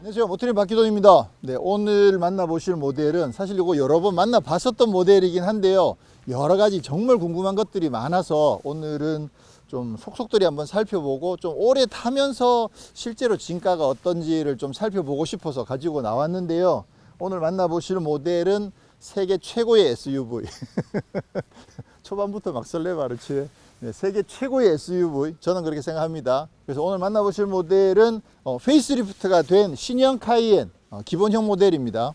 안녕하세요. 모터링 박기돈입니다. 네, 오늘 만나보실 모델은 사실 이거 여러 번 만나봤었던 모델이긴 한데요. 여러 가지 정말 궁금한 것들이 많아서 오늘은 좀 속속들이 한번 살펴보고 좀 오래 타면서 실제로 진가가 어떤지를 좀 살펴보고 싶어서 가지고 나왔는데요. 오늘 만나보실 모델은 세계 최고의 SUV. 초반부터 막 설레바르치. 네, 세계 최고의 SUV, 저는 그렇게 생각합니다. 그래서 오늘 만나보실 모델은 페이스리프트가 된 신형 카이엔 기본형 모델입니다.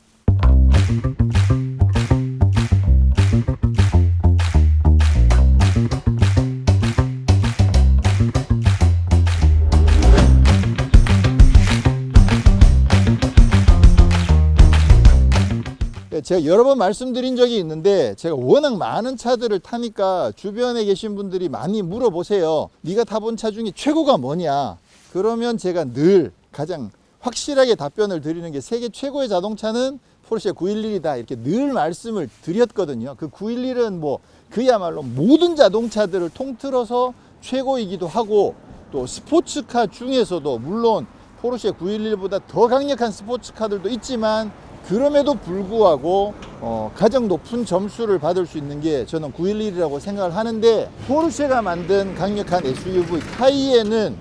제가 여러 번 말씀드린 적이 있는데 제가 워낙 많은 차들을 타니까 주변에 계신 분들이 많이 물어보세요. 네가 타본 차 중에 최고가 뭐냐? 그러면 제가 늘 가장 확실하게 답변을 드리는 게 세계 최고의 자동차는 포르쉐 911이다 이렇게 늘 말씀을 드렸거든요. 그 911은 뭐 그야말로 모든 자동차들을 통틀어서 최고이기도 하고 또 스포츠카 중에서도 물론 포르쉐 911보다 더 강력한 스포츠카들도 있지만 그럼에도 불구하고 가장 높은 점수를 받을 수 있는 게 저는 911이라고 생각을 하는데, 포르쉐가 만든 강력한 SUV 카이엔은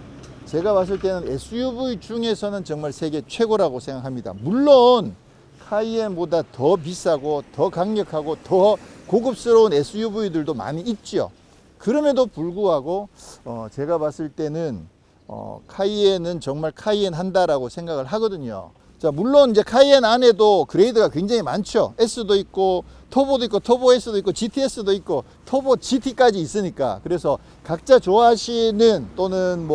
제가 봤을 때는 SUV 중에서는 정말 세계 최고라고 생각합니다. 물론 카이엔보다 더 비싸고 더 강력하고 더 고급스러운 SUV들도 많이 있죠. 그럼에도 불구하고 제가 봤을 때는 카이엔은 정말 카이엔 한다라고 생각을 하거든요. 자, 물론 이제 카이엔 안에도 그레이드가 굉장히 많죠. S도 있고 터보도 있고 터보 S도 있고 GTS도 있고 터보 GT까지 있으니까, 그래서 각자 좋아하시는 또는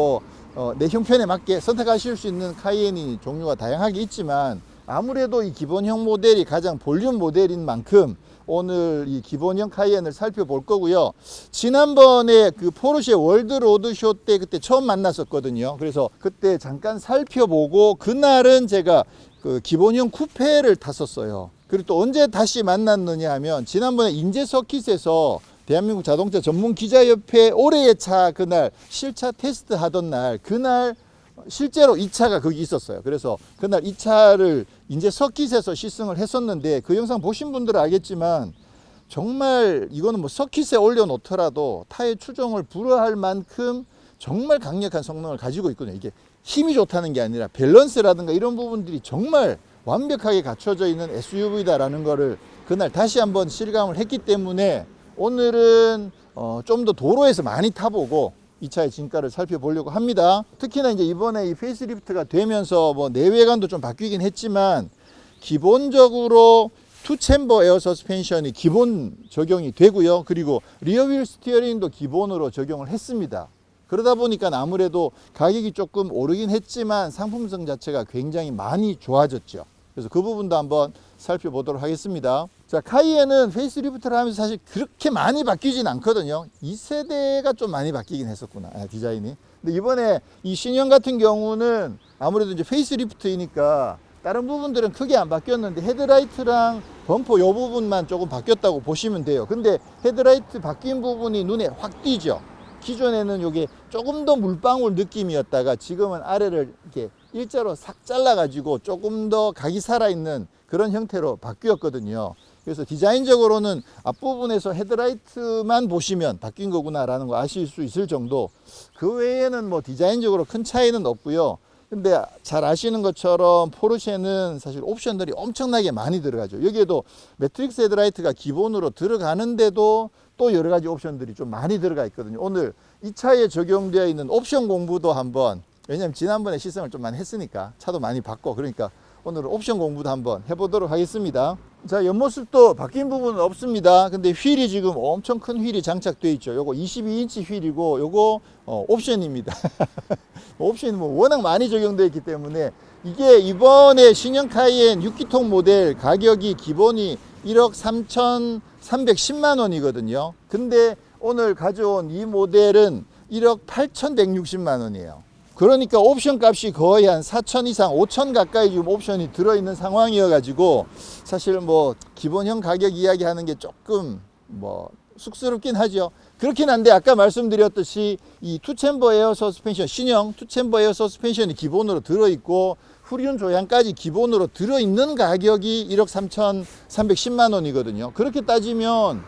내 형편에 맞게 선택하실 수 있는 카이엔이 종류가 다양하게 있지만 아무래도 이 기본형 모델이 가장 볼륨 모델인 만큼 오늘 이 기본형 카이엔을 살펴볼 거고요. 지난번에 그 포르쉐 월드 로드쇼 때 그때 처음 만났었거든요. 그래서 그때 잠깐 살펴보고 그날은 제가 그 기본형 쿠페를 탔었어요. 그리고 또 언제 다시 만났느냐 하면 지난번에 인제 서킷에서 대한민국 자동차 전문 기자협회 올해의 차 그날 실차 테스트 하던 날, 그날 실제로 이 차가 거기 있었어요. 그래서 그날 이 차를 이제 서킷에서 시승을 했었는데 그 영상 보신 분들은 알겠지만 정말 이거는 뭐 서킷에 올려놓더라도 타의 추종을 불허할 만큼 정말 강력한 성능을 가지고 있거든요. 이게 힘이 좋다는 게 아니라 밸런스라든가 이런 부분들이 정말 완벽하게 갖춰져 있는 SUV다라는 거를 그날 다시 한번 실감을 했기 때문에 오늘은 좀 더 도로에서 많이 타보고 이 차의 진가를 살펴보려고 합니다. 특히나 이제 이번에 이 페이스리프트가 되면서 내외관도 좀 바뀌긴 했지만 기본적으로 투 챔버 에어 서스펜션이 기본 적용이 되고요. 그리고 리어휠 스티어링도 기본으로 적용을 했습니다. 그러다 보니까 아무래도 가격이 조금 오르긴 했지만 상품성 자체가 굉장히 많이 좋아졌죠. 그래서 그 부분도 한번 살펴보도록 하겠습니다. 자, 카이엔은 페이스리프트를 하면서 사실 그렇게 많이 바뀌진 않거든요. 2세대가 좀 많이 바뀌긴 했었구나, 디자인이. 근데 이번에 이 신형 같은 경우는 아무래도 이제 페이스리프트이니까 다른 부분들은 크게 안 바뀌었는데 헤드라이트랑 범퍼 요 부분만 조금 바뀌었다고 보시면 돼요. 근데 헤드라이트 바뀐 부분이 눈에 확 띄죠. 기존에는 이게 조금 더 물방울 느낌이었다가 지금은 아래를 이렇게 일자로 싹 잘라 가지고 조금 더 각이 살아있는 그런 형태로 바뀌었거든요. 그래서 디자인적으로는 앞부분에서 헤드라이트만 보시면 바뀐 거구나 라는 거 아실 수 있을 정도, 그 외에는 디자인적으로 큰 차이는 없고요. 근데 잘 아시는 것처럼 포르쉐는 사실 옵션들이 엄청나게 많이 들어가죠. 여기에도 매트릭스 헤드라이트가 기본으로 들어가는데도 또 여러 가지 옵션들이 좀 많이 들어가 있거든요. 오늘 이 차에 적용되어 있는 옵션 공부도 한번, 왜냐면 지난번에 시승을 좀 많이 했으니까 차도 많이 봤고, 그러니까 오늘은 옵션 공부도 한번 해보도록 하겠습니다. 자, 옆모습도 바뀐 부분은 없습니다. 근데 휠이 지금 엄청 큰 휠이 장착되어 있죠. 요거 22인치 휠이고 요거 옵션입니다. 옵션이 워낙 많이 적용되어 있기 때문에 이게 이번에 신형 카이엔 6기통 모델 가격이 기본이 1억 3,310만 원이거든요. 근데 오늘 가져온 이 모델은 1억 8,160만 원이에요. 그러니까 옵션 값이 거의 한 4천 이상 5천 가까이 지금 옵션이 들어있는 상황이어 가지고 사실 기본형 가격 이야기하는 게 조금 쑥스럽긴 하죠. 그렇긴 한데 아까 말씀드렸듯이 이 투챔버 에어 서스펜션, 신형 투챔버 에어 서스펜션이 기본으로 들어있고 후륜 조향까지 기본으로 들어있는 가격이 1억 3,310만 원이거든요. 그렇게 따지면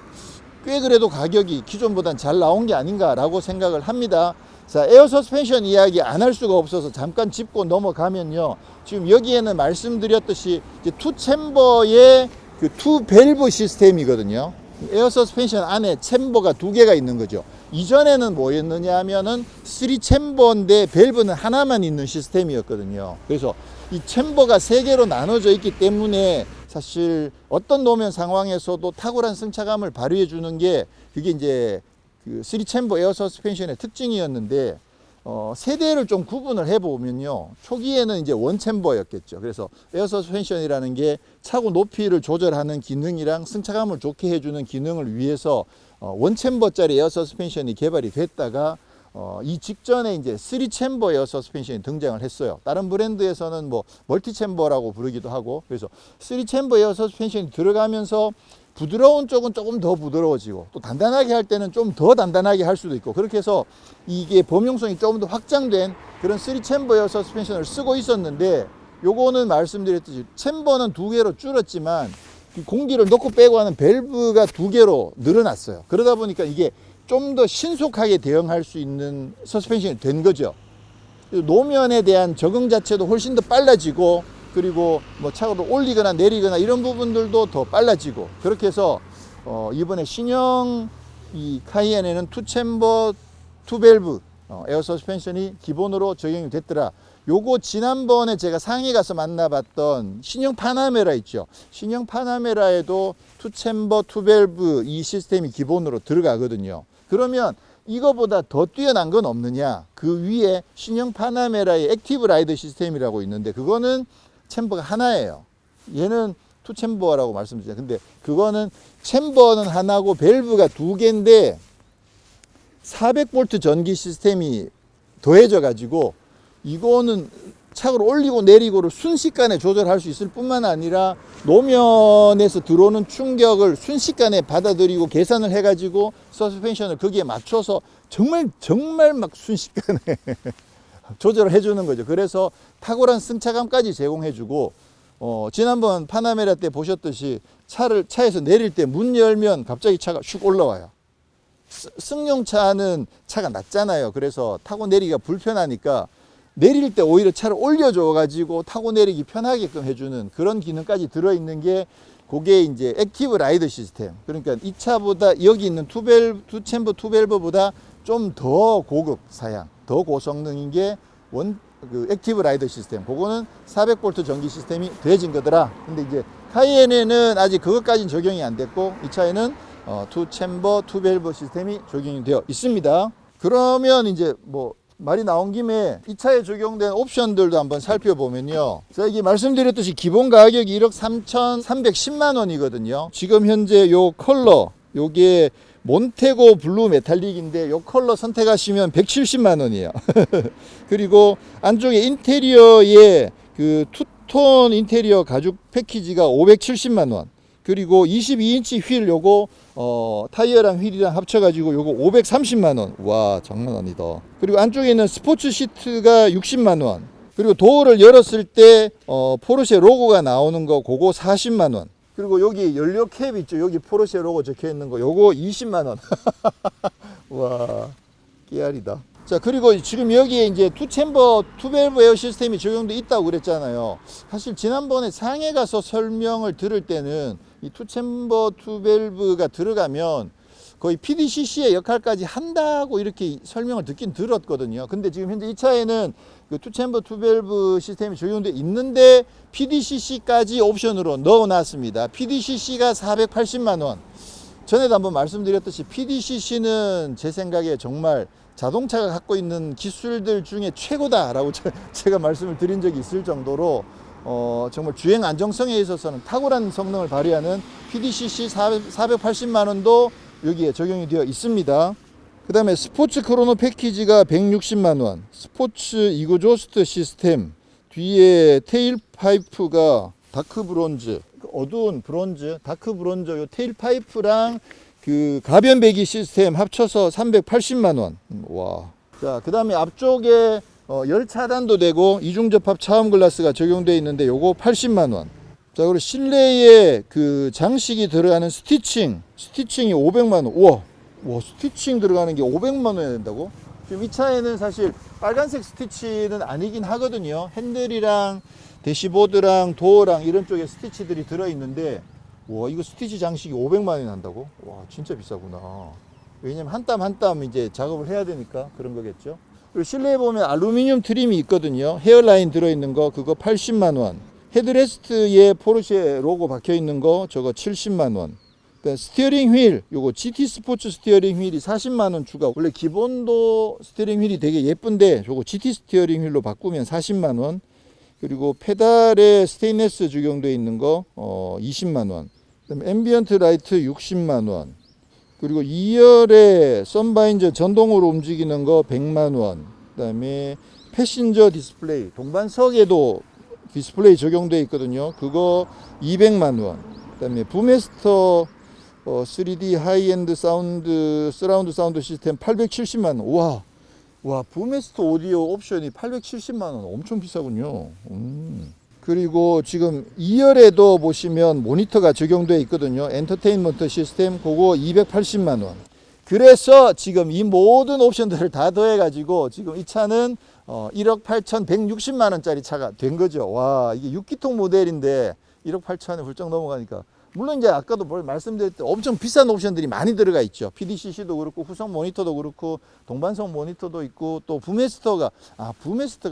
꽤 그래도 가격이 기존보단 잘 나온 게 아닌가라고 생각을 합니다. 자, 에어 서스펜션 이야기 안 할 수가 없어서 잠깐 짚고 넘어가면요. 지금 여기에는 말씀드렸듯이 이제 투 챔버의 그 투 밸브 시스템이거든요. 에어 서스펜션 안에 챔버가 두 개가 있는 거죠. 이전에는 뭐였느냐 하면은 3 챔버인데 밸브는 하나만 있는 시스템이었거든요. 그래서 이 챔버가 세 개로 나눠져 있기 때문에 사실 어떤 노면 상황에서도 탁월한 승차감을 발휘해 주는 게 그게 이제 그 3 챔버 에어 서스펜션의 특징이었는데 세대를 좀 구분을 해보면요. 초기에는 이제 원 챔버였겠죠. 그래서 에어 서스펜션이라는 게 차고 높이를 조절하는 기능이랑 승차감을 좋게 해주는 기능을 위해서 원 챔버짜리 에어 서스펜션이 개발이 됐다가 이 직전에 이제 3 챔버 에어 서스펜션이 등장을 했어요. 다른 브랜드에서는 뭐 멀티 챔버라고 부르기도 하고, 그래서 3 챔버 에어 서스펜션이 들어가면서 부드러운 쪽은 조금 더 부드러워지고 또 단단하게 할 때는 좀 더 단단하게 할 수도 있고, 그렇게 해서 이게 범용성이 조금 더 확장된 그런 3 챔버 에어 서스펜션을 쓰고 있었는데, 요거는 말씀드렸듯이 챔버는 두 개로 줄었지만 공기를 넣고 빼고 하는 밸브가 두 개로 늘어났어요. 그러다 보니까 이게 좀 더 신속하게 대응할 수 있는 서스펜션이 된 거죠. 노면에 대한 적응 자체도 훨씬 더 빨라지고, 그리고 뭐 차를 올리거나 내리거나 이런 부분들도 더 빨라지고, 그렇게 해서 이번에 신형 이 카이엔에는 투 챔버 투 밸브 에어 서스펜션이 기본으로 적용이 됐더라. 요거 지난번에 제가 상해 가서 만나봤던 신형 파나메라 있죠. 신형 파나메라에도 투 챔버 투 밸브 이 시스템이 기본으로 들어가거든요. 그러면 이거보다 더 뛰어난 건 없느냐? 그 위에 신형 파나메라의 액티브 라이더 시스템이라고 있는데, 그거는 챔버가 하나예요. 얘는 투 챔버라고 말씀드렸잖아요. 근데 그거는 챔버는 하나고 밸브가 두 개인데 400V 전기 시스템이 더해져 가지고 이거는 차를 올리고 내리고를 순식간에 조절할 수 있을 뿐만 아니라 노면에서 들어오는 충격을 순식간에 받아들이고 계산을 해가지고 서스펜션을 거기에 맞춰서 정말 막 순식간에 조절을 해주는 거죠. 그래서 탁월한 승차감까지 제공해주고, 지난번 파나메라 때 보셨듯이 차에서 내릴 때 문 열면 갑자기 차가 슉 올라와요. 승용차는 차가 낮잖아요. 그래서 타고 내리기가 불편하니까 내릴 때 오히려 차를 올려줘 가지고 타고 내리기 편하게끔 해주는 그런 기능까지 들어있는 게 그게 이제 액티브 라이더 시스템. 그러니까 이 차보다 여기 있는 투 챔버 투 밸브보다 좀 더 고급 사양, 더 고성능인 게 그 액티브 라이더 시스템. 그거는 400V 전기 시스템이 더해진 거더라. 근데 이제 카이엔에는 아직 그것까지는 적용이 안 됐고, 이 차에는 투 챔버 투 밸브 시스템이 적용이 되어 있습니다. 그러면 이제 뭐 말이 나온 김에 이 차에 적용된 옵션들도 한번 살펴보면요. 제가 이게 말씀드렸듯이 기본 가격이 1억 3,310만 원이거든요. 지금 현재 요 컬러, 요게 몬테고 블루 메탈릭인데 요 컬러 선택하시면 170만 원이에요. 그리고 안쪽에 인테리어에 그 투톤 인테리어 가죽 패키지가 570만 원. 그리고 22인치 휠 요거 타이어랑 휠이랑 합쳐가지고 요거 530만 원. 와, 장난 아니다. 그리고 안쪽에 있는 스포츠 시트가 60만 원. 그리고 도어를 열었을 때 포르쉐 로고가 나오는 거 그거 40만 원. 그리고 여기 연료 캡 있죠. 여기 포르쉐 로고 적혀 있는 거 요거 20만 원. 와, 깨알이다. 자, 그리고 지금 여기에 이제 투 챔버 투 밸브 에어 시스템이 적용돼 있다고 그랬잖아요. 사실 지난번에 상해 가서 설명을 들을 때는 이 투 챔버 투 밸브가 들어가면 거의 PDCC의 역할까지 한다고 이렇게 설명을 듣긴 들었거든요. 근데 지금 현재 이 차에는 그 투 챔버 투 밸브 시스템이 적용돼 있는데 PDCC까지 옵션으로 넣어놨습니다. PDCC가 480만 원. 전에도 한번 말씀드렸듯이 PDCC는 제 생각에 정말 자동차가 갖고 있는 기술들 중에 최고다라고 제가 말씀을 드린 적이 있을 정도로 정말 주행 안정성에 있어서는 탁월한 성능을 발휘하는 PDCC 480만 원도 여기에 적용이 되어 있습니다. 그 다음에 스포츠 크로노 패키지가 160만 원, 스포츠 이그조스트 시스템, 뒤에 테일 파이프가 다크 브론즈, 어두운 브론즈, 다크 브론즈 요 테일 파이프랑 그 가변 배기 시스템 합쳐서 380만 원. 와. 자, 그 다음에 앞쪽에 열 차단도 되고 이중 접합 차음 글라스가 적용되어 있는데 요거 80만 원. 자, 그리고 실내에 그 장식이 들어가는 스티칭이 500만 원. 우와, 스티칭 들어가는 게 500만 원이 된다고? 지금 이 차에는 사실 빨간색 스티치는 아니긴 하거든요. 핸들이랑 대시보드랑 도어랑 이런 쪽에 스티치들이 들어있는데, 와, 이거 스티치 장식이 500만 원이 난다고? 와, 진짜 비싸구나. 왜냐면 한 땀 한 땀 이제 작업을 해야 되니까 그런 거겠죠. 그리고 실내에 보면 알루미늄 트림이 있거든요. 헤어라인 들어있는 거, 그거 80만 원. 헤드레스트에 포르쉐 로고 박혀 있는 거, 저거 70만 원. 스티어링 휠, 요거 GT 스포츠 스티어링 휠이 40만 원 추가. 원래 기본도 스티어링 휠이 되게 예쁜데, 요거 GT 스티어링 휠로 바꾸면 40만 원. 그리고 페달에 스테인레스 적용되어 있는 거 20만 원. 그다음에 앰비언트 라이트 60만 원. 그리고 2열에 썬바인저 전동으로 움직이는 거 100만 원. 그다음에 패신저 디스플레이, 동반석에도 디스플레이 적용되어 있거든요. 그거 200만 원. 그다음에 부메스터 3D 하이엔드 사운드 서라운드 사운드 시스템 870만 원. 와, 부메스터 오디오 옵션이 870만 원. 엄청 비싸군요. 그리고 지금 2열에도 보시면 모니터가 적용되어 있거든요. 엔터테인먼트 시스템, 그거 280만 원. 그래서 지금 이 모든 옵션들을 다 더해가지고 지금 이 차는 1억 8,160만 원짜리 차가 된 거죠. 와, 이게 6기통 모델인데 1억 8천에 훌쩍 넘어가니까. 물론 이제 아까도 말씀드렸듯 엄청 비싼 옵션들이 많이 들어가 있죠. PDCC도 그렇고 후성 모니터도 그렇고 동반석 모니터도 있고 또 부메스터가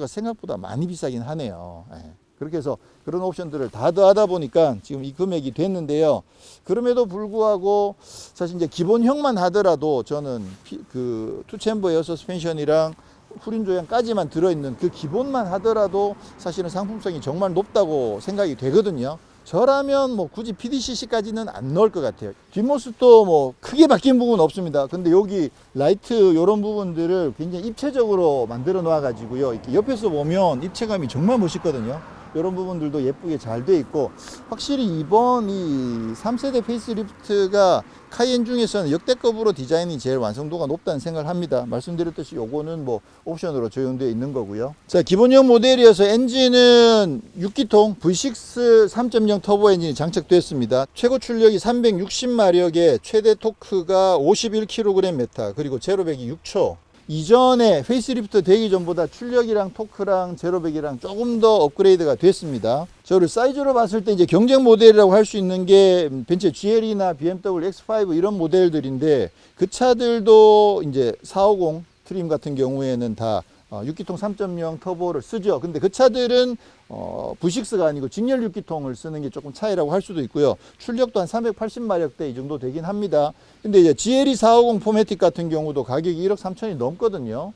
생각보다 많이 비싸긴 하네요. 예. 그렇게 해서 그런 옵션들을 다 더하다 보니까 지금 이 금액이 됐는데요. 그럼에도 불구하고 사실 이제 기본형만 하더라도 저는 그 투챔버 에어 서스펜션이랑 후륜 조향까지만 들어있는 그 기본만 하더라도 사실은 상품성이 정말 높다고 생각이 되거든요. 저라면 뭐 굳이 PDCC까지는 안 넣을 것 같아요. 뒷모습도 뭐 크게 바뀐 부분은 없습니다. 근데 여기 라이트 이런 부분들을 굉장히 입체적으로 만들어 놓아 가지고요. 이렇게 옆에서 보면 입체감이 정말 멋있거든요. 이런 부분들도 예쁘게 잘 돼 있고, 확실히 이번 이 3세대 페이스리프트가 카이엔 중에서는 역대급으로 디자인이 제일 완성도가 높다는 생각을 합니다. 말씀드렸듯이 요거는 뭐 옵션으로 적용되어 있는 거고요. 자, 기본형 모델이어서 엔진은 6기통 V6 3.0 터보 엔진이 장착됐습니다. 최고 출력이 360마력에 최대 토크가 51kgm, 그리고 제로백이 6초. 이전에 페이스리프트 되기 전보다 출력이랑 토크랑 제로백이랑 조금 더 업그레이드가 됐습니다. 저를 사이즈로 봤을 때 이제 경쟁 모델이라고 할 수 있는 게 벤츠 GLE나 BMW X5 이런 모델들인데, 그 차들도 이제 450 트림 같은 경우에는 다 6기통 3.0 터보를 쓰죠. 근데 그 차들은 V6가 아니고 직렬 6기통을 쓰는 게 조금 차이라고 할 수도 있고요. 출력도 한 380마력대 이 정도 되긴 합니다. 근데 이제 GLE 450 포매틱 같은 경우도 가격이 1억 3천이 넘거든요.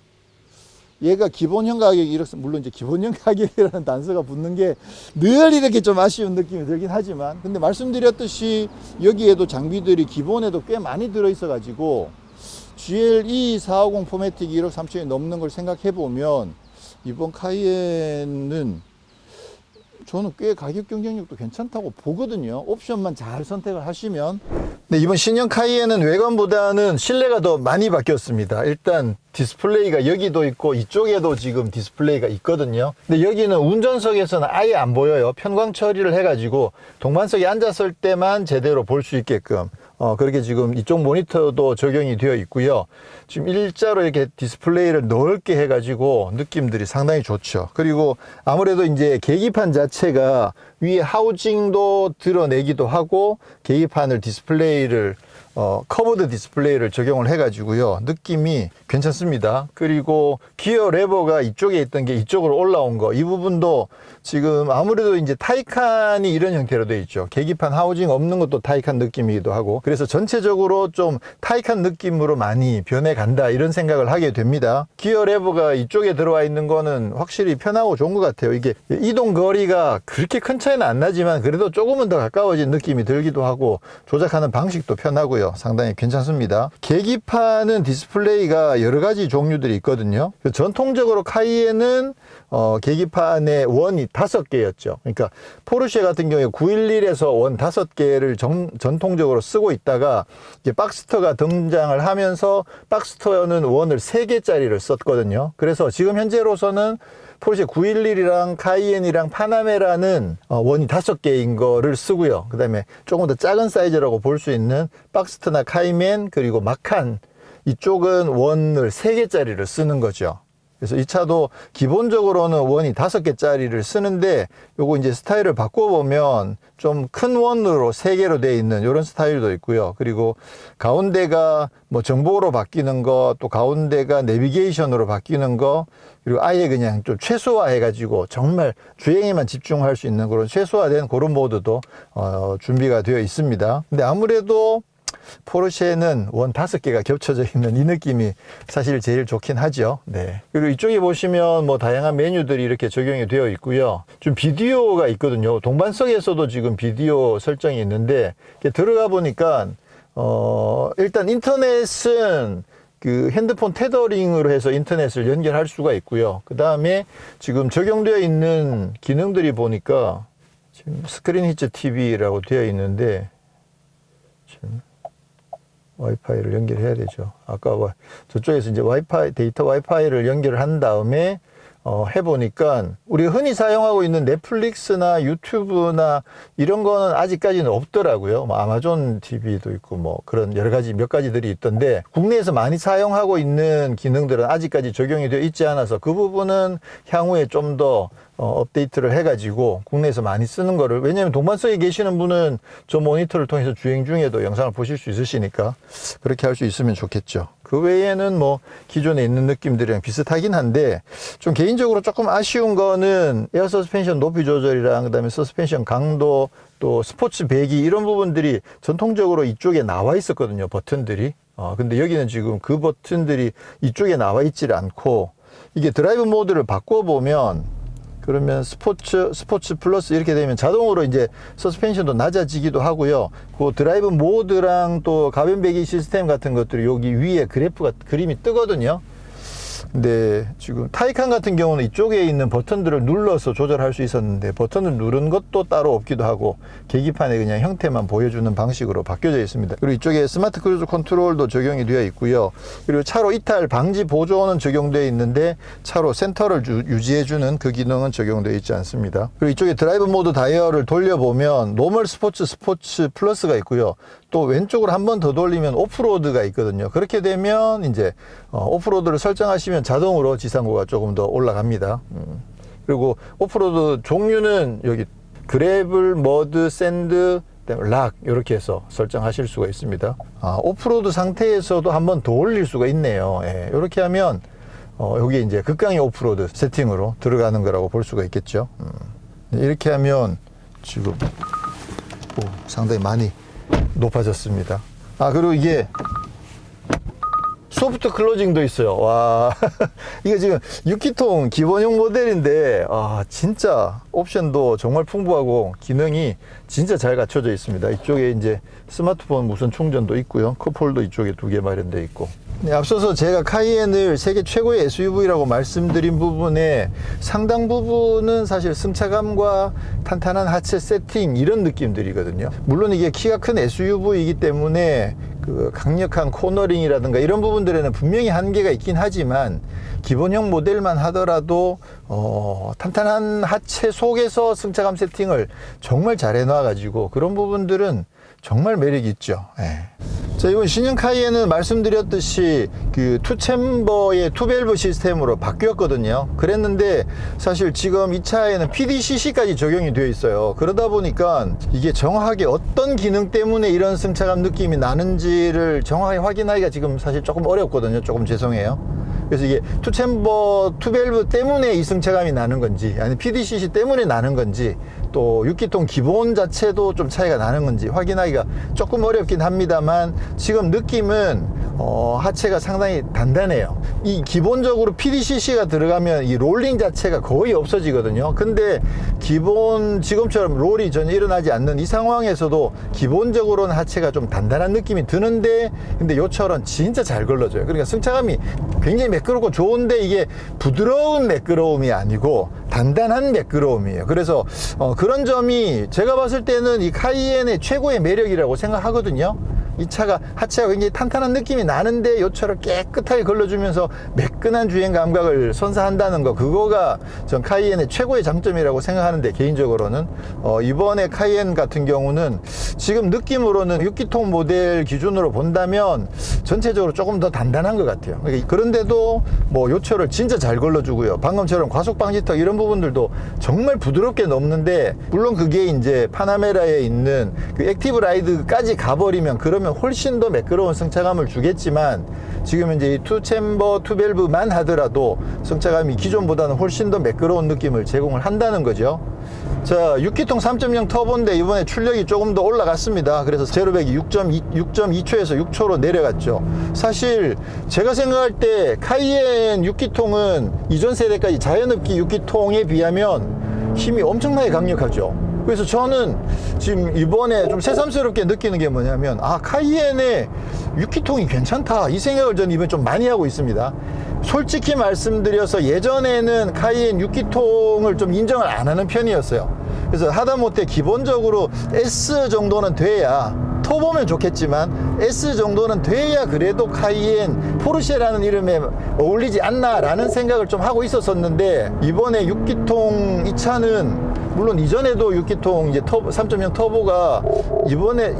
얘가 기본형 가격이 1억, 물론 이제 기본형 가격이라는 단서가 붙는 게 늘 이렇게 좀 아쉬운 느낌이 들긴 하지만, 근데 말씀드렸듯이 여기에도 장비들이 기본에도 꽤 많이 들어있어 가지고 GLE 450 포매틱 1억 3천이 넘는 걸 생각해 보면 이번 카이엔은 저는 꽤 가격 경쟁력도 괜찮다고 보거든요. 옵션만 잘 선택을 하시면. 네, 이번 신형 카이엔은 외관보다는 실내가 더 많이 바뀌었습니다. 일단 디스플레이가 여기도 있고 이쪽에도 지금 디스플레이가 있거든요. 근데 여기는 운전석에서는 아예 안 보여요. 편광 처리를 해가지고 동반석에 앉았을 때만 제대로 볼 수 있게끔 그렇게 지금 이쪽 모니터도 적용이 되어 있고요. 지금 일자로 이렇게 디스플레이를 넓게 해가지고 느낌들이 상당히 좋죠. 그리고 아무래도 이제 계기판 자체가 위에 하우징도 드러내기도 하고 계기판을 디스플레이를 커브드 디스플레이를 적용을 해가지고요. 느낌이 괜찮습니다. 그리고 기어 레버가 이쪽에 있던 게 이쪽으로 올라온 거, 이 부분도 지금 아무래도 이제 타이칸이 이런 형태로 되어 있죠. 계기판 하우징 없는 것도 타이칸 느낌이기도 하고, 그래서 전체적으로 좀 타이칸 느낌으로 많이 변해간다 이런 생각을 하게 됩니다. 기어 레버가 이쪽에 들어와 있는 거는 확실히 편하고 좋은 것 같아요. 이게 이동 거리가 그렇게 큰 차이는 안 나지만 그래도 조금은 더 가까워진 느낌이 들기도 하고 조작하는 방식도 편하고요. 좋고요. 상당히 괜찮습니다. 계기판은 디스플레이가 여러 가지 종류들이 있거든요. 전통적으로 카이엔은 계기판에 원이 5개였죠. 그러니까 포르쉐 같은 경우에 911에서 원 5개를 전통적으로 쓰고 있다가 이제 박스터가 등장을 하면서 박스터는 원을 3개짜리를 썼거든요. 그래서 지금 현재로서는 포르쉐 911이랑 카이엔이랑 파나메라는 원이 5개인 거를 쓰고요. 그 다음에 조금 더 작은 사이즈라고 볼 수 있는 박스터나 카이맨 그리고 마칸 이쪽은 원을 3개짜리를 쓰는 거죠. 그래서 이 차도 기본적으로는 원이 5개짜리를 쓰는데 요거 이제 스타일을 바꿔보면 좀 큰 원으로 3개로 되어 있는 이런 스타일도 있고요. 그리고 가운데가 뭐 정보로 바뀌는 거, 또 가운데가 내비게이션으로 바뀌는 거, 그리고 아예 그냥 좀 최소화 해가지고 정말 주행에만 집중할 수 있는 그런 최소화된 그런 모드도 준비가 되어 있습니다. 근데 아무래도 포르쉐는 원 5개가 겹쳐져 있는 이 느낌이 사실 제일 좋긴 하죠. 네. 그리고 이쪽에 보시면 뭐 다양한 메뉴들이 이렇게 적용이 되어 있고요. 좀 비디오가 있거든요. 동반석에서도 지금 비디오 설정이 있는데 들어가 보니까 일단 인터넷은 그 핸드폰 테더링으로 해서 인터넷을 연결할 수가 있고요. 그 다음에 지금 적용되어 있는 기능들이 보니까 지금 스크린 히트 TV라고 되어 있는데 지금 와이파이를 연결해야 되죠. 아까 저쪽에서 이제 데이터 와이파이를 연결을 한 다음에 해보니까 우리가 흔히 사용하고 있는 넷플릭스나 유튜브나 이런 거는 아직까지는 없더라고요. 뭐 아마존 TV도 있고 뭐 그런 여러 가지 몇 가지들이 있던데 국내에서 많이 사용하고 있는 기능들은 아직까지 적용이 되어 있지 않아서 그 부분은 향후에 좀 더 업데이트를 해가지고 국내에서 많이 쓰는 거를, 왜냐하면 동반석에 계시는 분은 저 모니터를 통해서 주행 중에도 영상을 보실 수 있으시니까 그렇게 할 수 있으면 좋겠죠. 그 외에는 뭐 기존에 있는 느낌들이랑 비슷하긴 한데 좀 개인적으로 조금 아쉬운 거는 에어 서스펜션 높이 조절이랑 그다음에 서스펜션 강도 또 스포츠 배기 이런 부분들이 전통적으로 이쪽에 나와 있었거든요. 버튼들이. 근데 여기는 지금 그 버튼들이 이쪽에 나와 있질 않고 이게 드라이브 모드를 바꿔보면 그러면 스포츠 플러스 이렇게 되면 자동으로 이제 서스펜션도 낮아지기도 하고요. 그 드라이브 모드랑 또 가변 배기 시스템 같은 것들이 여기 위에 그림이 뜨거든요. 근데 지금 타이칸 같은 경우는 이쪽에 있는 버튼들을 눌러서 조절할 수 있었는데 버튼을 누른 것도 따로 없기도 하고 계기판에 그냥 형태만 보여주는 방식으로 바뀌어져 있습니다. 그리고 이쪽에 스마트 크루즈 컨트롤도 적용이 되어 있고요. 그리고 차로 이탈 방지 보조는 적용되어 있는데 차로 센터를 유지해주는 그 기능은 적용되어 있지 않습니다. 그리고 이쪽에 드라이브 모드 다이얼을 돌려보면 노멀 스포츠 플러스가 있고요. 또 왼쪽으로 한 번 더 돌리면 오프로드가 있거든요. 그렇게 되면 이제 오프로드를 설정하시면 자동으로 지상고가 조금 더 올라갑니다. 그리고 오프로드 종류는 여기 그래블, 머드, 샌드, 락 이렇게 해서 설정하실 수가 있습니다. 오프로드 상태에서도 한 번 더 올릴 수가 있네요. 예, 이렇게 하면 여기 이제 극강의 오프로드 세팅으로 들어가는 거라고 볼 수가 있겠죠. 이렇게 하면 지금 상당히 많이 높아졌습니다. 그리고 이게 소프트 클로징도 있어요. 와, 이거 지금 6기통 기본형 모델인데 진짜 옵션도 정말 풍부하고 기능이 진짜 잘 갖춰져 있습니다. 이쪽에 이제 스마트폰 무선 충전도 있고요. 컵홀더 이쪽에 2개 마련되어 있고. 네, 앞서서 제가 카이엔을 세계 최고의 SUV라고 말씀드린 부분에 상당 부분은 사실 승차감과 탄탄한 하체 세팅 이런 느낌들이거든요. 물론 이게 키가 큰 SUV이기 때문에 그 강력한 코너링이라든가 이런 부분들에는 분명히 한계가 있긴 하지만 기본형 모델만 하더라도 탄탄한 하체 속에서 승차감 세팅을 정말 잘 해놔 가지고 그런 부분들은 정말 매력이 있죠. 자, 이번 신형 카이엔은 말씀드렸듯이 그 투챔버의 투밸브 시스템으로 바뀌었거든요. 그랬는데 사실 지금 이 차에는 PDCC까지 적용이 되어 있어요. 그러다 보니까 이게 정확하게 어떤 기능 때문에 이런 승차감 느낌이 나는지를 정확하게 확인하기가 지금 사실 조금 어렵거든요. 조금 죄송해요. 그래서 이게 투챔버 투밸브 때문에 이 승차감이 나는 건지 아니면 PDCC 때문에 나는 건지 또 6기통 기본 자체도 좀 차이가 나는 건지 확인하기가 조금 어렵긴 합니다만 지금 느낌은 하체가 상당히 단단해요. 이 기본적으로 PDCC가 들어가면 이 롤링 자체가 거의 없어지거든요. 근데 기본 지금처럼 롤이 전혀 일어나지 않는 이 상황에서도 기본적으로는 하체가 좀 단단한 느낌이 드는데, 근데 요철은 진짜 잘 걸러져요. 그러니까 승차감이 굉장히 매끄럽고 좋은데 이게 부드러운 매끄러움이 아니고 단단한 매끄러움이에요. 그래서 그런 점이 제가 봤을 때는 이 카이엔의 최고의 매력이라고 생각하거든요. 이 차가 하체가 굉장히 탄탄한 느낌이 나는데 요철을 깨끗하게 걸러주면서 매끈한 주행 감각을 선사한다는 거, 그거가 전 카이엔의 최고의 장점이라고 생각하는데, 개인적으로는 이번에 카이엔 같은 경우는 지금 느낌으로는 6기통 모델 기준으로 본다면 전체적으로 조금 더 단단한 것 같아요. 그런데도 뭐 요철을 진짜 잘 걸러주고요. 방금처럼 과속 방지턱 이런 부분들도 정말 부드럽게 넘는데, 물론 그게 이제 파나메라에 있는 그 액티브 라이드까지 가버리면 그러면 훨씬 더 매끄러운 승차감을 주겠지만, 지금 이제 이 투챔버 투밸브만 하더라도 승차감이 기존보다는 훨씬 더 매끄러운 느낌을 제공을 한다는 거죠. 자, 6기통 3.0 터보인데 이번에 출력이 조금 더 올라갔습니다. 그래서 제로백이 6.2초에서 6초로 내려갔죠. 사실 제가 생각할 때 카이엔 6기통은 이전 세대까지 자연흡기 6기통에 비하면 힘이 엄청나게 강력하죠. 그래서 저는 지금 이번에 좀 새삼스럽게 느끼는 게 뭐냐면, 카이엔의 6기통이 괜찮다, 이 생각을 저는 이번에 좀 많이 하고 있습니다. 솔직히 말씀드려서 예전에는 카이엔 6기통을 좀 인정을 안 하는 편이었어요. 그래서 하다못해 기본적으로 S 정도는 돼야, 터보면 좋겠지만 S 정도는 돼야 그래도 카이엔 포르쉐라는 이름에 어울리지 않나 라는 생각을 좀 하고 있었었는데, 이번에 6기통 이 차는 물론 이전에도 6기통 이제 3.0 터보가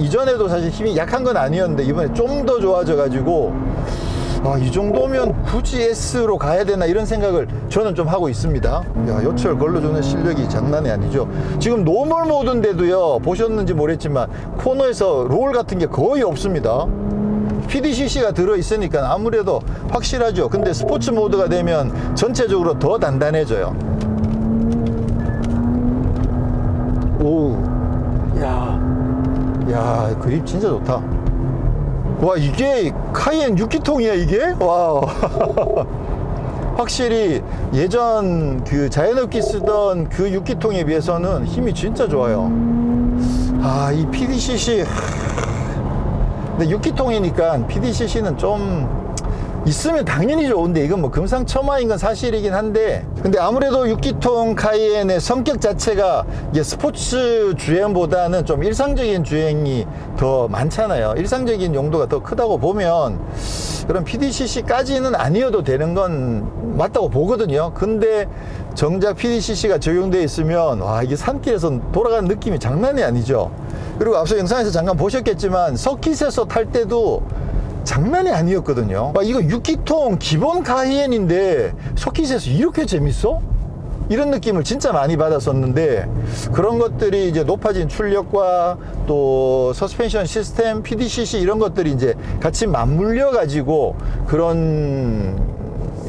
이전에도 사실 힘이 약한 건 아니었는데 이번에 좀 더 좋아져 가지고, 이 정도면 굳이 S로 가야 되나 이런 생각을 저는 좀 하고 있습니다. 야, 요철 걸러주는 실력이 장난이 아니죠. 지금 노멀 모드인데도요, 보셨는지 모르겠지만 코너에서 롤 같은 게 거의 없습니다. PDCC가 들어있으니까 아무래도 확실하죠. 근데 스포츠 모드가 되면 전체적으로 더 단단해져요. 오, 야, 그립 진짜 좋다. 와, 이게 카이엔 6기통이야 이게? 와. 확실히 예전 그 자연흡기 쓰던 그 6기통에 비해서는 힘이 진짜 좋아요. 이 PDCC. 근데 6기통이니까 PDCC는 좀 있으면 당연히 좋은데, 이건 뭐 금상첨화인 건 사실이긴 한데, 근데 아무래도 6기통 카이엔의 성격 자체가 이게 스포츠 주행보다는 좀 일상적인 주행이 더 많잖아요. 일상적인 용도가 더 크다고 보면 그런 PDCC까지는 아니어도 되는 건 맞다고 보거든요. 근데 정작 PDCC가 적용되어 있으면 이게 산길에서 돌아가는 느낌이 장난이 아니죠. 그리고 앞서 영상에서 잠깐 보셨겠지만 서킷에서 탈 때도 장난이 아니었거든요. 이거 6기통 기본 카이엔인데 서킷에서 이렇게 재밌어? 이런 느낌을 진짜 많이 받았었는데, 그런 것들이 이제 높아진 출력과 또 서스펜션 시스템, PDCC 이런 것들이 이제 같이 맞물려 가지고 그런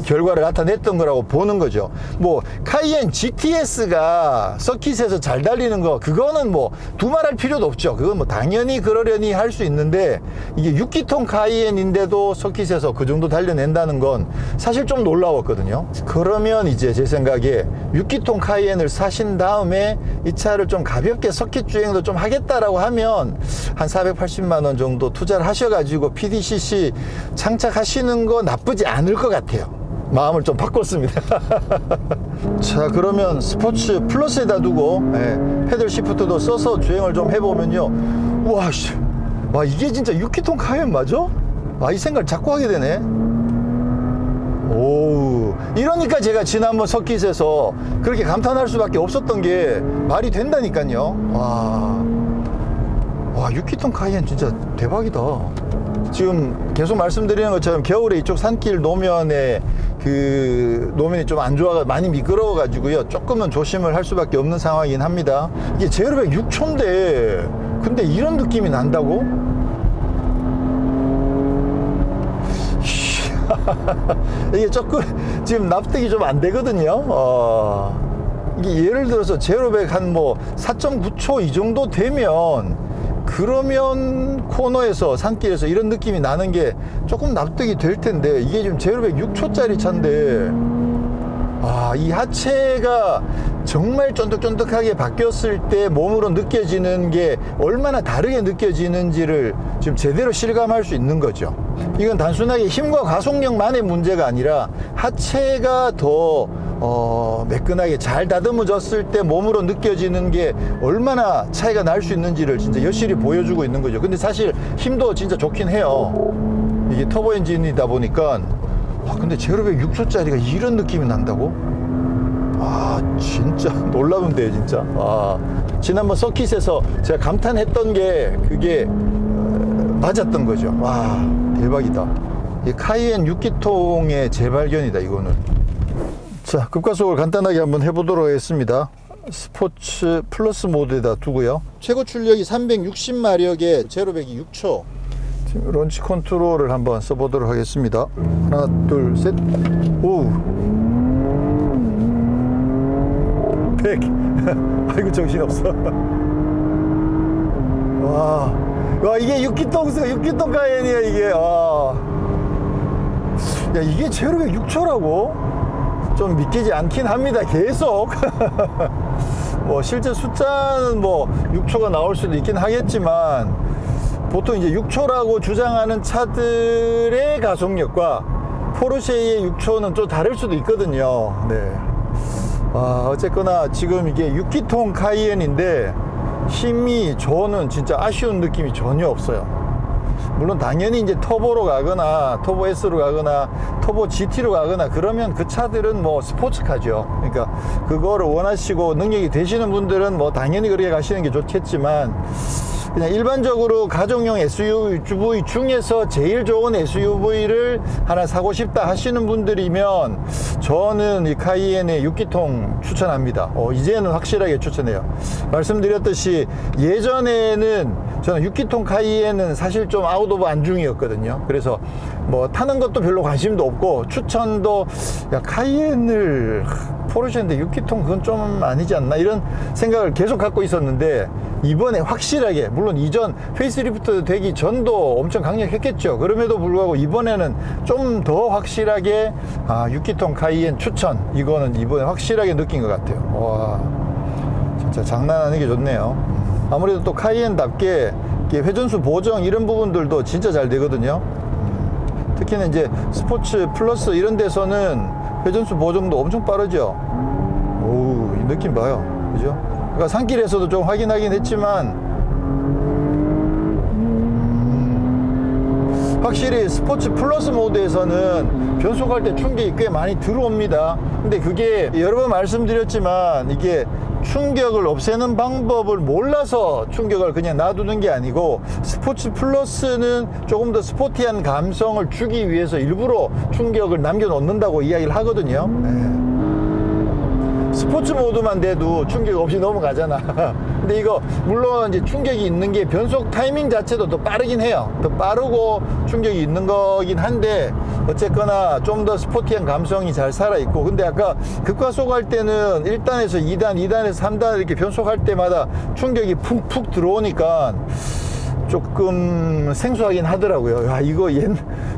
결과를 나타냈던 거라고 보는 거죠. 뭐 카이엔 GTS가 서킷에서 잘 달리는 거, 그거는 뭐 두말할 필요도 없죠. 그건 뭐 당연히 그러려니 할 수 있는데, 이게 6기통 카이엔인데도 서킷에서 그 정도 달려낸다는 건 사실 좀 놀라웠거든요. 그러면 이제 제 생각에 6기통 카이엔을 사신 다음에 이 차를 좀 가볍게 서킷 주행도 좀 하겠다라고 하면 한 480만 원 정도 투자를 하셔가지고 PDCC 장착하시는 거 나쁘지 않을 것 같아요. 마음을 좀 바꿨습니다. 자, 그러면 스포츠 플러스에다 두고 패들 시프트도 써서 주행을 좀 해보면요, 와, 이게 진짜 6기통 카이엔 맞아? 이 생각을 자꾸 하게 되네. 오, 이러니까 제가 지난번 서킷에서 그렇게 감탄할 수밖에 없었던 게 말이 된다니까요. 와, 6기통 카이엔 진짜 대박이다. 지금 계속 말씀드리는 것처럼 겨울에 이쪽 산길 노면에 그 노면이 좀 안 좋아가 많이 미끄러워 가지고요, 조금은 조심을 할 수밖에 없는 상황이긴 합니다. 이게 제로백 6초인데 근데 이런 느낌이 난다고? 이게 조금 지금 납득이 좀 안 되거든요. 이게 예를 들어서 제로백 한 뭐 4.9초 이 정도 되면 그러면 코너에서 산길에서 이런 느낌이 나는 게 조금 납득이 될 텐데, 이게 지금 제로백 6초짜리 차인데, 이 하체가 정말 쫀득쫀득하게 바뀌었을 때 몸으로 느껴지는 게 얼마나 다르게 느껴지는지를 지금 제대로 실감할 수 있는 거죠. 이건 단순하게 힘과 가속력만의 문제가 아니라 하체가 더 매끈하게 잘 다듬어졌을 때 몸으로 느껴지는 게 얼마나 차이가 날 수 있는지를 진짜 여실히 보여주고 있는 거죠. 근데 사실 힘도 진짜 좋긴 해요. 이게 터보 엔진이다 보니까. 근데 제로백 6초짜리가 이런 느낌이 난다고? 진짜 놀라운데요, 진짜. 지난번 서킷에서 제가 감탄했던 게 그게 맞았던 거죠. 대박이다. 이 카이엔 6기통의 재발견이다, 이거는. 자, 급가속을 간단하게 한번 해보도록 하겠습니다. 스포츠 플러스 모드에다 두고요. 최고 출력이 360마력에 제로백이 6초. 지금 런치 컨트롤을 한번 써보도록 하겠습니다. 하나, 둘, 셋. 오! 100. 아이고, 정신없어. 와, 이게 6기통 카이엔이야, 이게. 야, 이게 제로백 6초라고? 좀 믿기지 않긴 합니다, 계속. 실제 숫자는 6초가 나올 수도 있긴 하겠지만, 보통 이제 6초라고 주장하는 차들의 가속력과 포르쉐의 6초는 좀 다를 수도 있거든요. 네. 어쨌거나 지금 이게 6기통 카이엔인데 힘이 저는 진짜 아쉬운 느낌이 전혀 없어요. 물론 당연히 이제 터보로 가거나 터보 S로 가거나 터보 GT로 가거나 그러면 그 차들은 스포츠카죠. 그러니까 그거를 원하시고 능력이 되시는 분들은 당연히 그렇게 가시는 게 좋겠지만, 그냥 일반적으로 가정용 SUV 중에서 제일 좋은 SUV를 하나 사고 싶다 하시는 분들이면 저는 이 카이엔의 6기통 추천합니다. 이제는 확실하게 추천해요. 말씀드렸듯이 예전에는 저는 6기통 카이엔은 사실 좀 아웃 오브 안중이었거든요. 그래서 타는 것도 별로 관심도 없고, 추천도 카이엔을 포르쉐인데 6기통 그건 좀 아니지 않나, 이런 생각을 계속 갖고 있었는데, 이번에 확실하게, 물론 이전 페이스리프트 되기 전도 엄청 강력했겠죠. 그럼에도 불구하고 이번에는 좀 더 확실하게 6기통 카이엔 추천, 이거는 이번에 확실하게 느낀 것 같아요. 진짜 장난 아니게 좋네요. 아무래도 또 카이엔답게 회전수 보정 이런 부분들도 진짜 잘 되거든요. 특히나 이제 스포츠 플러스 이런 데서는 회전수 보정도 엄청 빠르죠. 이 느낌 봐요, 그죠? 그러니까 산길에서도 좀 확인하긴 했지만, 확실히 스포츠 플러스 모드에서는 변속할 때 충격이 꽤 많이 들어옵니다. 근데 그게 여러 번 말씀드렸지만, 이게 충격을 없애는 방법을 몰라서 충격을 그냥 놔두는 게 아니고, 스포츠 플러스는 조금 더 스포티한 감성을 주기 위해서 일부러 충격을 남겨놓는다고 이야기를 하거든요. 스포츠 모드만 돼도 충격 없이 넘어가잖아. 근데 이거 물론 이제 충격이 있는 게 변속 타이밍 자체도 더 빠르긴 해요. 더 빠르고 충격이 있는 거긴 한데, 어쨌거나 좀 더 스포티한 감성이 잘 살아있고, 근데 아까 급가속할 때는 1단에서 2단, 2단에서 3단 이렇게 변속할 때마다 충격이 푹푹 들어오니까 조금 생소하긴 하더라고요. 이거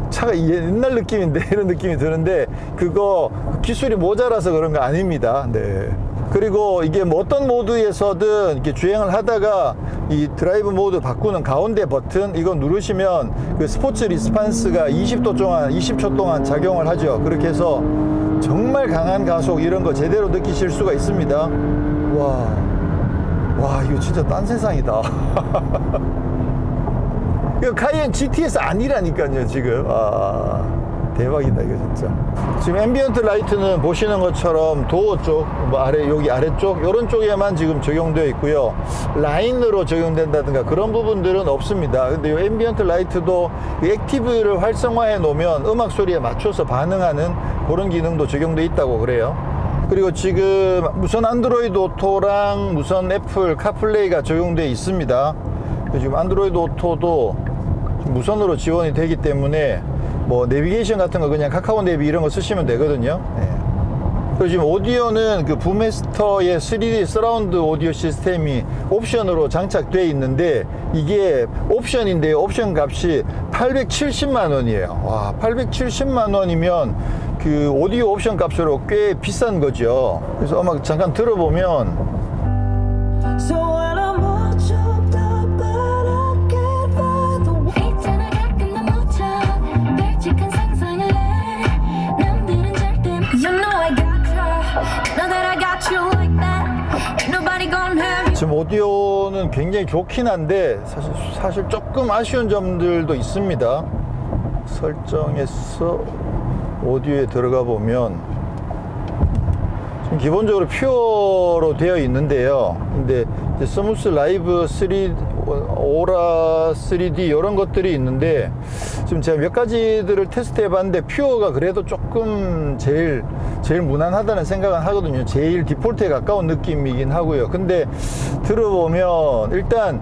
차가 옛날 느낌인데, 이런 느낌이 드는데, 그거 기술이 모자라서 그런 거 아닙니다. 네. 그리고 이게 어떤 모드에서든 이렇게 주행을 하다가 이 드라이브 모드 바꾸는 가운데 버튼, 이거 누르시면 그 스포츠 리스판스가 20초 동안 작용을 하죠. 그렇게 해서 정말 강한 가속 이런 거 제대로 느끼실 수가 있습니다. 와, 이거 진짜 딴 세상이다. 이거 카이엔 GTS 아니라니까요, 지금. 대박이다, 이거 진짜. 지금 앰비언트 라이트는 보시는 것처럼 도어 쪽, 여기 아래쪽, 이런 쪽에만 지금 적용되어 있고요. 라인으로 적용된다든가 그런 부분들은 없습니다. 근데 이 앰비언트 라이트도 액티브를 활성화해 놓으면 음악 소리에 맞춰서 반응하는 그런 기능도 적용되어 있다고 그래요. 그리고 지금 무선 안드로이드 오토랑 무선 애플 카플레이가 적용되어 있습니다. 지금 안드로이드 오토도 무선으로 지원이 되기 때문에 내비게이션 같은 거 그냥 카카오 내비 이런 거 쓰시면 되거든요. 그리고 지금 오디오는 그 부메스터의 3D 서라운드 오디오 시스템이 옵션으로 장착되어 있는데 이게 옵션인데요. 옵션 값이 870만 원이에요. 와, 870만 원이면 그 오디오 옵션 값으로 꽤 비싼 거죠. 그래서 음악 잠깐 들어보면 So when I'm all choked up, but I can't find the way. 있잖아 가끔 나 묻혀 널찍한 상상을 해 남들은 절대 You know I got you. Know that I got you like that. Ain't nobody gonna have you. 지금 오디오는 굉장히 좋긴 한데 사실 조금 아쉬운 점들도 있습니다. 설정에서 오디오에 들어가 보면 지금 기본적으로 퓨어로 되어 있는데요. 근데 이제 스무스 라이브 3오라 3D 이런 것들이 있는데 지금 제가 몇 가지들을 테스트 해봤는데 퓨어가 그래도 조금 제일 무난하다는 생각은 하거든요. 제일 디폴트에 가까운 느낌이긴 하고요. 근데 들어보면 일단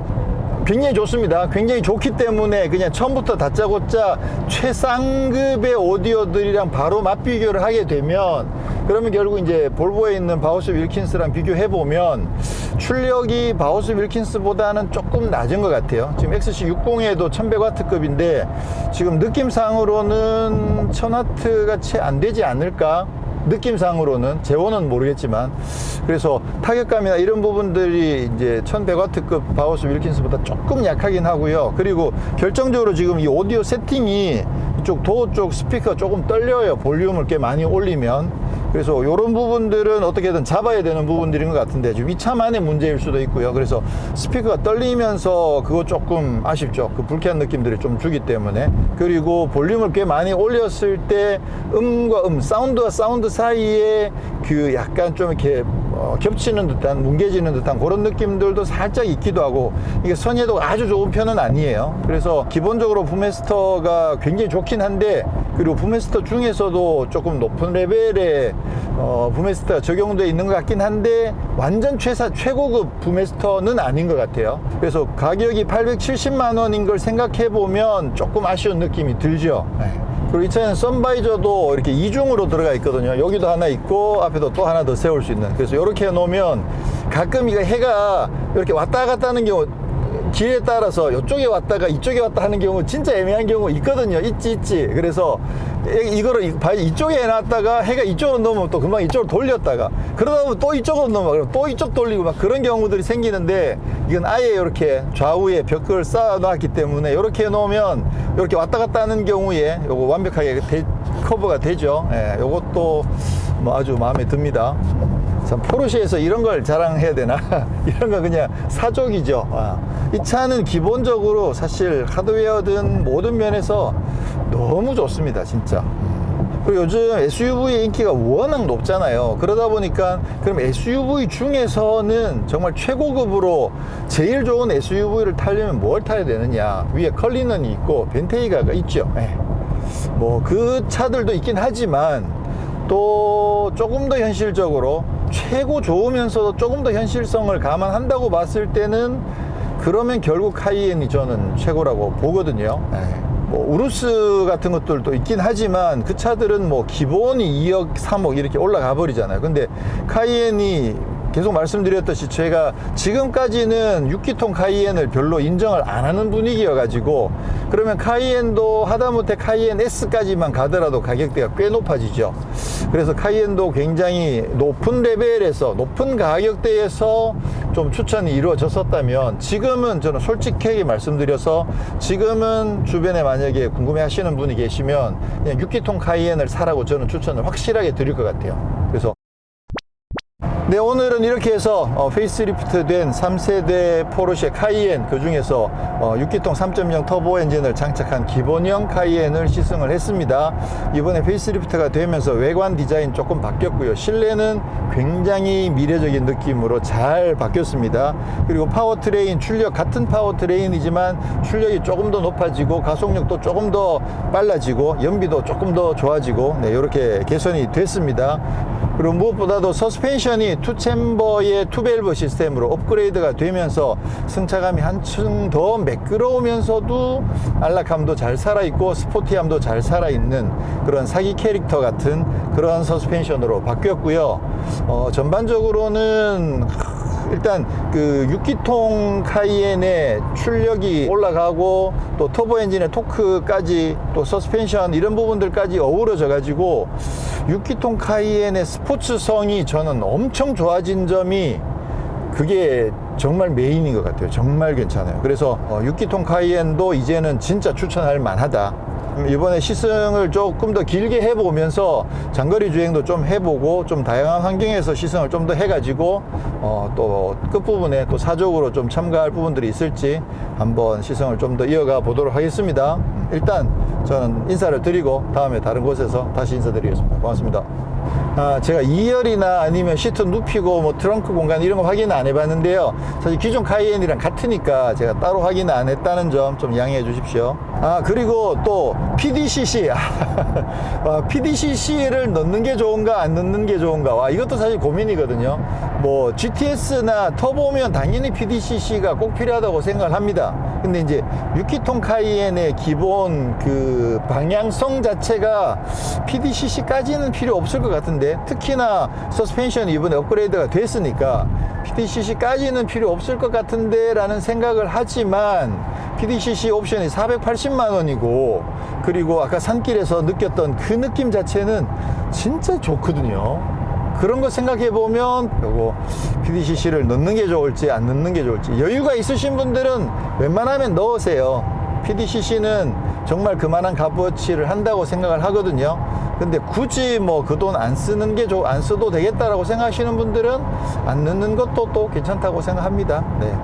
굉장히 좋습니다. 굉장히 좋기 때문에 그냥 처음부터 다짜고짜 최상급의 오디오들이랑 바로 맛비교를 하게 되면 그러면 결국 이제 볼보에 있는 바우스 윌킨스랑 비교해보면 출력이 바우스 윌킨스보다는 조금 낮은 것 같아요. 지금 XC60에도 1100W급인데 지금 느낌상으로는 1000W가 채 안 되지 않을까? 느낌상으로는 재원은 모르겠지만 그래서 타격감이나 이런 부분들이 이제 1100W급 바우스 윌킨스보다 조금 약하긴 하고요. 그리고 결정적으로 지금 이 오디오 세팅이 이쪽 도어 쪽 스피커가 조금 떨려요. 볼륨을 꽤 많이 올리면. 그래서 이런 부분들은 어떻게든 잡아야 되는 부분들인 것 같은데 지금 이 차만의 문제일 수도 있고요. 그래서 스피커가 떨리면서 그거 조금 아쉽죠. 그 불쾌한 느낌들을 좀 주기 때문에. 그리고 볼륨을 꽤 많이 올렸을 때 음과 사운드와 사운드 사이에 그 약간 좀 이렇게 겹치는 듯한 뭉개지는 듯한 그런 느낌들도 살짝 있기도 하고 이게 선예도가 아주 좋은 편은 아니에요. 그래서 기본적으로 부메스터가 굉장히 좋긴 한데 그리고 부메스터 중에서도 조금 높은 레벨의 부메스터가 적용되어 있는 것 같긴 한데 완전 최고급 부메스터는 아닌 것 같아요. 그래서 가격이 870만 원인 걸 생각해 보면 조금 아쉬운 느낌이 들죠. 그리고 이 차는 선바이저도 이렇게 이중으로 들어가 있거든요. 여기도 하나 있고 앞에도 또 하나 더 세울 수 있는. 그래서 이렇게 해놓으면 가끔 이거 해가 이렇게 왔다 갔다 하는 경우 길에 따라서 이쪽에 왔다가 이쪽에 왔다 하는 경우 진짜 애매한 경우 있거든요. 있지. 그래서 이거를 이쪽에 해놨다가 해가 이쪽으로 넘으면 또 금방 이쪽으로 돌렸다가 그러다 보면 또 이쪽으로 넘어가 그러면 또 이쪽 돌리고 막 그런 경우들이 생기는데 이건 아예 이렇게 좌우에 벽을 쌓아 놨기 때문에 이렇게 해놓으면 이렇게 왔다 갔다 하는 경우에 요거 완벽하게 커버가 되죠. 예, 요것도 뭐 아주 마음에 듭니다. 참 포르쉐에서 이런 걸 자랑해야 되나? 이런 거 그냥 사족이죠. 이 차는 기본적으로 사실 하드웨어든 모든 면에서 너무 좋습니다, 진짜. 그리고 요즘 SUV의 인기가 워낙 높잖아요. 그러다 보니까 그럼 SUV 중에서는 정말 최고급으로 제일 좋은 SUV를 타려면 뭘 타야 되느냐? 위에 컬리넌이 있고 벤테이가가 있죠. 뭐 그 차들도 있긴 하지만 또 조금 더 현실적으로 최고 좋으면서도 조금 더 현실성을 감안한다고 봤을 때는 그러면 결국 카이엔이 저는 최고라고 보거든요. 뭐 우루스 같은 것들도 있긴 하지만 그 차들은 뭐 기본이 2억 3억 이렇게 올라가 버리잖아요. 근데 카이엔이 계속 말씀드렸듯이 제가 지금까지는 6기통 카이엔을 별로 인정을 안 하는 분위기여가지고 그러면 카이엔도 하다못해 카이엔 S까지만 가더라도 가격대가 꽤 높아지죠. 그래서 카이엔도 굉장히 높은 레벨에서 높은 가격대에서 좀 추천이 이루어졌었다면 지금은 저는 솔직하게 말씀드려서 지금은 주변에 만약에 궁금해 하시는 분이 계시면 그냥 6기통 카이엔을 사라고 저는 추천을 확실하게 드릴 것 같아요. 그래서 네, 오늘은 이렇게 해서 페이스리프트 된 3세대 포르쉐 카이엔 그 중에서 6기통 3.0 터보 엔진을 장착한 기본형 카이엔을 시승을 했습니다. 이번에 페이스리프트가 되면서 외관 디자인 조금 바뀌었고요. 실내는 굉장히 미래적인 느낌으로 잘 바뀌었습니다. 그리고 파워트레인 출력 같은 파워트레인이지만 출력이 조금 더 높아지고 가속력도 조금 더 빨라지고 연비도 조금 더 좋아지고 네, 이렇게 개선이 됐습니다. 그리고 무엇보다도 서스펜션이 투챔버의 투밸브 시스템으로 업그레이드가 되면서 승차감이 한층 더 매끄러우면서도 안락함도 잘 살아있고 스포티함도 잘 살아있는 그런 사기 캐릭터 같은 그런 서스펜션으로 바뀌었고요. 전반적으로는 일단 그 6기통 카이엔의 출력이 올라가고 또 터보 엔진의 토크까지 또 서스펜션 이런 부분들까지 어우러져 가지고 6기통 카이엔의 스포츠성이 저는 엄청 좋아진 점이 그게 정말 메인인 것 같아요. 정말 괜찮아요. 그래서 6기통 카이엔도 이제는 진짜 추천할 만하다. 이번에 시승을 조금 더 길게 해보면서 장거리 주행도 좀 해보고 좀 다양한 환경에서 시승을 좀 더 해가지고 또 끝부분에 또 사적으로 좀 첨가할 부분들이 있을지 한번 시승을 좀 더 이어가 보도록 하겠습니다. 일단 저는 인사를 드리고 다음에 다른 곳에서 다시 인사드리겠습니다. 고맙습니다. 제가 2열이나 아니면 시트 눕히고 뭐 트렁크 공간 이런 거 확인 안 해봤는데요. 사실 기존 카이엔이랑 같으니까 제가 따로 확인 안 했다는 점 좀 양해해 주십시오. 그리고 또 PDCC PDCC를 넣는 게 좋은가 안 넣는 게 좋은가 이것도 사실 고민이거든요. 뭐 GTS나 터보면 당연히 PDCC가 꼭 필요하다고 생각을 합니다. 근데 이제 6기통 카이엔의 기본 그 방향성 자체가 PDCC까지는 필요 없을 것 같은데, 특히나 서스펜션이 이번에 업그레이드가 됐으니까 PDCC까지는 필요 없을 것 같은데 라는 생각을 하지만, PDCC 옵션이 480만 원이고 그리고 아까 산길에서 느꼈던 그 느낌 자체는 진짜 좋거든요. 그런 거 생각해 보면 요거 PDCC를 넣는 게 좋을지 안 넣는 게 좋을지, 여유가 있으신 분들은 웬만하면 넣으세요. PDCC는 정말 그만한 값어치를 한다고 생각을 하거든요. 근데 굳이 뭐 그 돈 안 쓰는 게 안 써도 되겠다라고 생각하시는 분들은 안 넣는 것도 또 괜찮다고 생각합니다. 네.